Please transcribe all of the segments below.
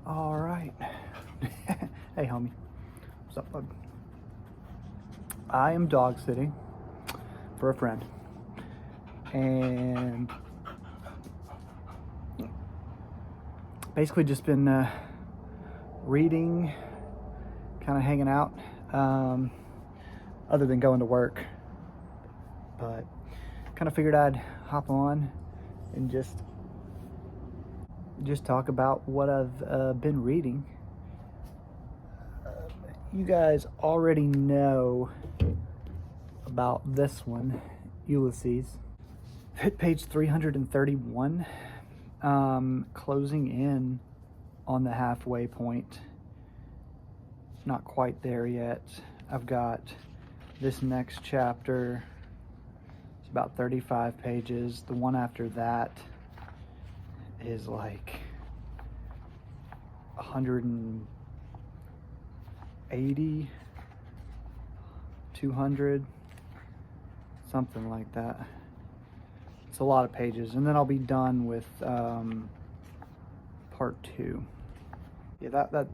All right. Hey, homie. What's up, bud? I am dog sitting for a friend, and basically just been reading, kind of hanging out, other than going to work. But kind of figured I'd hop on and just talk about what I've been reading. You guys already know about this one, Ulysses. Hit page 331, closing in on the halfway point. Not quite there yet. I've got this next chapter. It's about 35 pages. The one after that is like 180, 200, something like that. It's a lot of pages, and then I'll be done with part 2. Yeah, that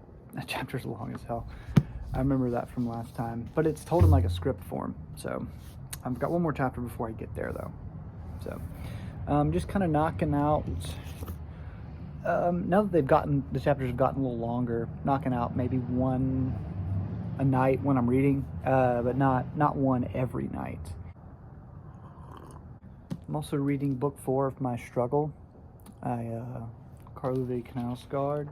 chapter's long as hell. I remember that from last time, but it's told in like a script form. So I've got one more chapter before I get there, though. So just kind of knocking out. Now that the chapters have gotten a little longer, knocking out maybe one a night when I'm reading, but not one every night. I'm also reading book 4 of my struggle. Carlo V. Knausgaard.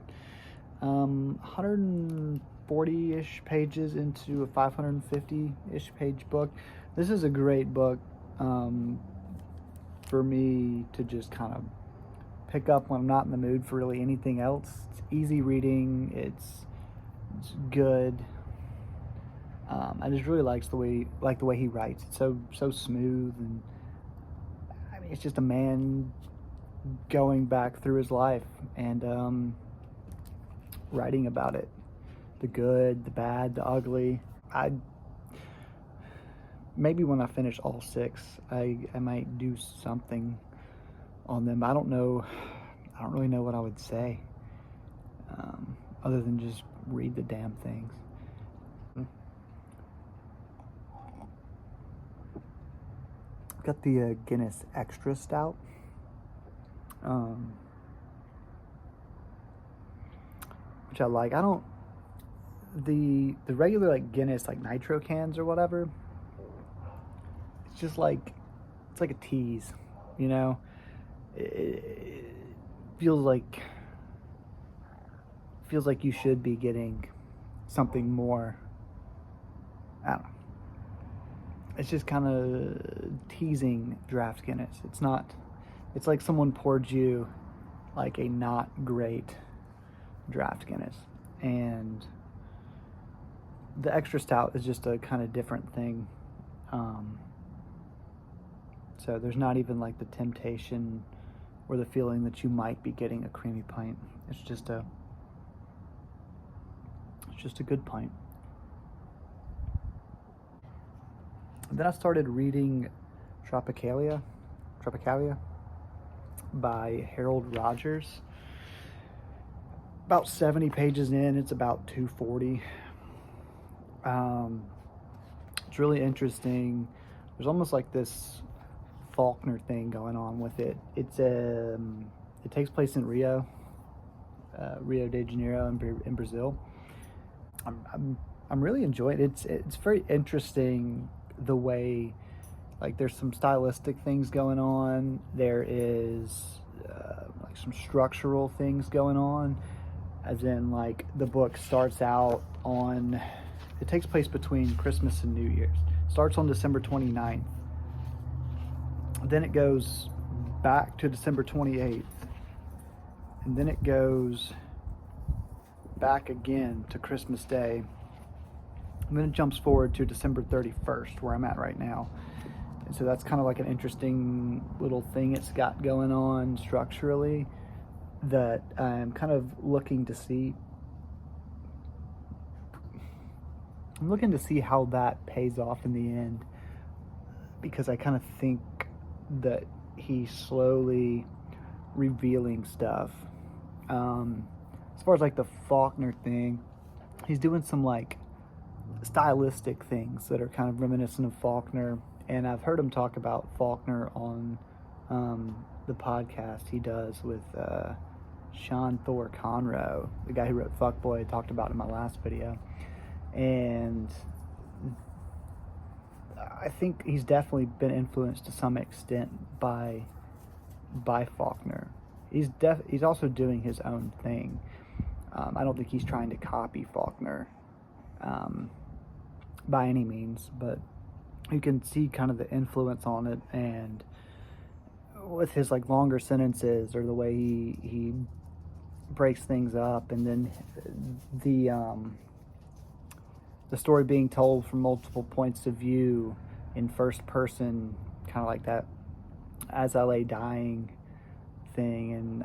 140-ish pages into a 550-ish page book. This is a great book for me to just kind of pick up when I'm not in the mood for really anything else. It's easy reading. It's good. I just really like the way he writes. It's so smooth, and I mean, it's just a man going back through his life and writing about it, the good, the bad, the ugly. Maybe when I finish all 6, I might do something on them. I don't really know what I would say, other than just read the damn things. Got the Guinness Extra Stout. Which I like. I don't the regular like Guinness like nitro cans or whatever. It's just like it's like a tease, you know. It feels like you should be getting something more. I don't know. It's just kind of teasing draft Guinness. It's not. It's like someone poured you like a not great draft Guinness, and the extra stout is just a kind of different thing. So there's not even like the temptation or the feeling that you might be getting a creamy pint. It's just a good pint. And then I started reading Tropicalia by Harold Rogers. About 70 pages in. It's about 240. It's really interesting. There's almost like this Faulkner thing going on with it. It takes place in Rio de Janeiro in Brazil. I'm really enjoying it. It's very interesting the way, like, there's some stylistic things going on. There is like some structural things going on, as in like the book starts out on. It takes place between Christmas and New Year's. Starts on December 29th. Then it goes back to December 28th. And then it goes back again to Christmas Day. And then it jumps forward to December 31st, where I'm at right now. And so that's kind of like an interesting little thing it's got going on structurally that I'm kind of looking to see. I'm looking to see how that pays off in the end, because I kind of think that he's slowly revealing stuff as far as like the Faulkner thing, he's doing some like stylistic things that are kind of reminiscent of Faulkner. And I've heard him talk about Faulkner on the podcast he does with Sean Thor Conroe, the guy who wrote Fuckboy. I talked about in my last video. And I think he's definitely been influenced to some extent by Faulkner. He's also doing his own thing. I don't think he's trying to copy Faulkner by any means, but you can see kind of the influence on it, and with his like longer sentences or the way he breaks things up, and then the story being told from multiple points of view in first person, kind of like that As I Lay Dying thing, and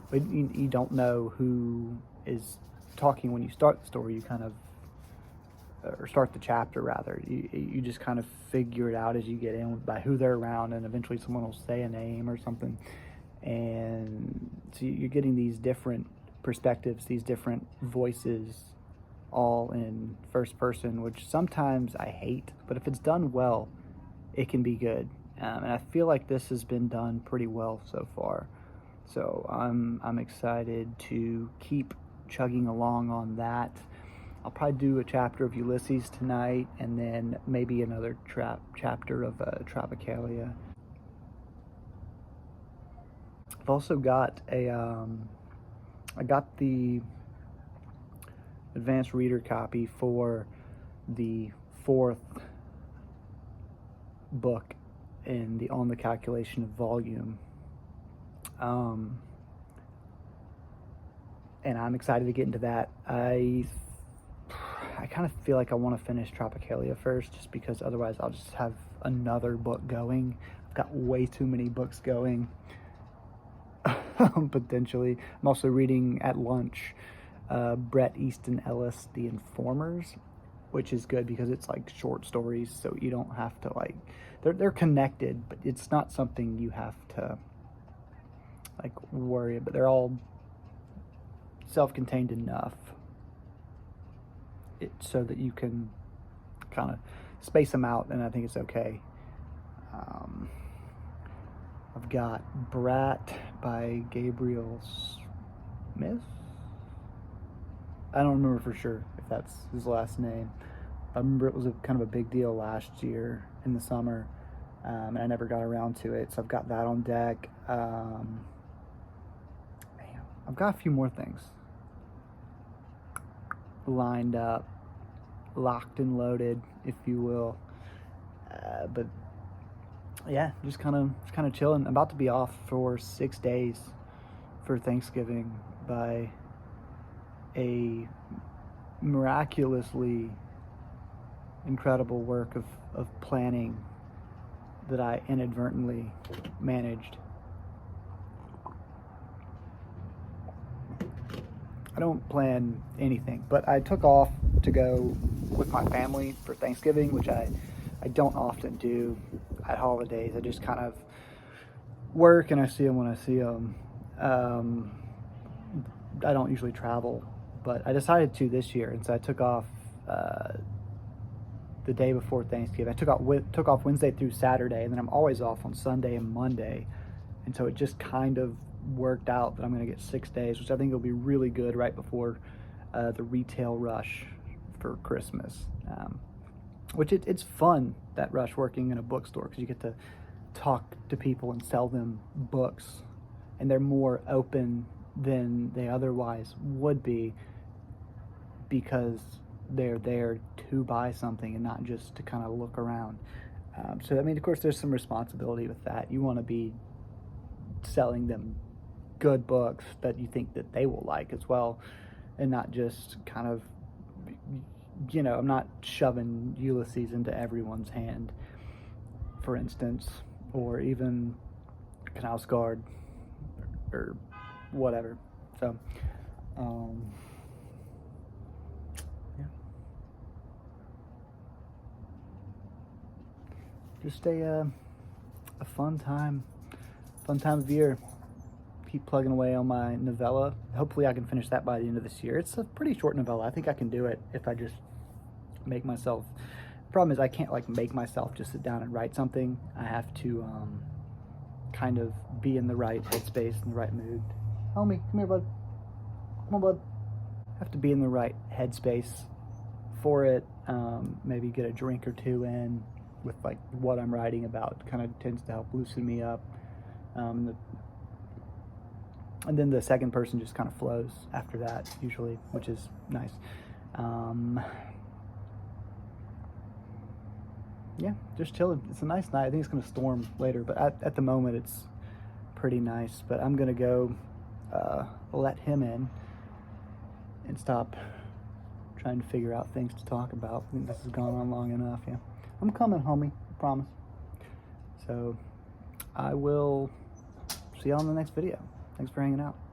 but you don't know who is talking when you start the story. You kind of, or start the chapter rather, you just kind of figure it out as you get in by who they're around, and eventually someone will say a name or something, and so you're getting these different perspectives, these different voices, all in first person, which sometimes I hate, but if it's done well, it can be good. And I feel like this has been done pretty well so far. So I'm excited to keep chugging along on that. I'll probably do a chapter of Ulysses tonight, and then maybe another chapter of Tropicalia. I've also got I got the advanced reader copy for the 4th book in the On the Calculation of Volume. And I'm excited to get into that. I kind of feel like I want to finish Tropicalia first, just because otherwise I'll just have another book going. I've got way too many books going, potentially. I'm also reading at lunch Bret Easton Ellis, The Informers, which is good because it's like short stories, so you don't have to like, they're connected, but it's not something you have to like worry about. They're all self-contained enough so that you can kind of space them out, and I think it's okay. I've got Brat by Gabriel Smith. I don't remember for sure if that's his last name. I remember it was kind of a big deal last year in the summer, and I never got around to it, so I've got that on deck. I've got a few more things lined up, locked and loaded, if you will. But yeah, just kind of chilling. I'm about to be off for 6 days for Thanksgiving by a miraculously incredible work of planning that I inadvertently managed. I don't plan anything, but I took off to go with my family for Thanksgiving, which I don't often do at holidays. I just kind of work and I see them when I see them. I don't usually travel, but I decided to this year, and so I took off the day before Thanksgiving. I took off Wednesday through Saturday, and then I'm always off on Sunday and Monday, and so it just kind of worked out that I'm going to get 6 days, which I think will be really good right before the retail rush for Christmas. Which it's fun, that rush, working in a bookstore, because you get to talk to people and sell them books, and they're more open than they otherwise would be, because they're there to buy something and not just to kind of look around. So I mean, of course, there's some responsibility with that. You want to be selling them good books that you think that they will like as well, and not just kind of, you know, I'm not shoving Ulysses into everyone's hand, for instance, or even Knausgaard or whatever. So yeah, just a fun time of year. keep plugging away on my novella. Hopefully I can finish that by the end of this year. It's a pretty short novella. I think I can do it if I just make myself. The problem is I can't like make myself just sit down and write something. I have to kind of be in the right headspace, in the right mood. Homie, come here, bud. Come on, bud. I have to be in the right headspace for it. Maybe get a drink or two in with like what I'm writing about. Kind of tends to help loosen me up. And then the second person just kind of flows after that, usually, which is nice. Yeah, just chilling. It's a nice night. I think it's going to storm later, but at the moment it's pretty nice. But I'm going to go let him in and stop trying to figure out things to talk about. I think this has gone on long enough, yeah. I'm coming, homie, I promise. So I will see you on the next video. Thanks for hanging out.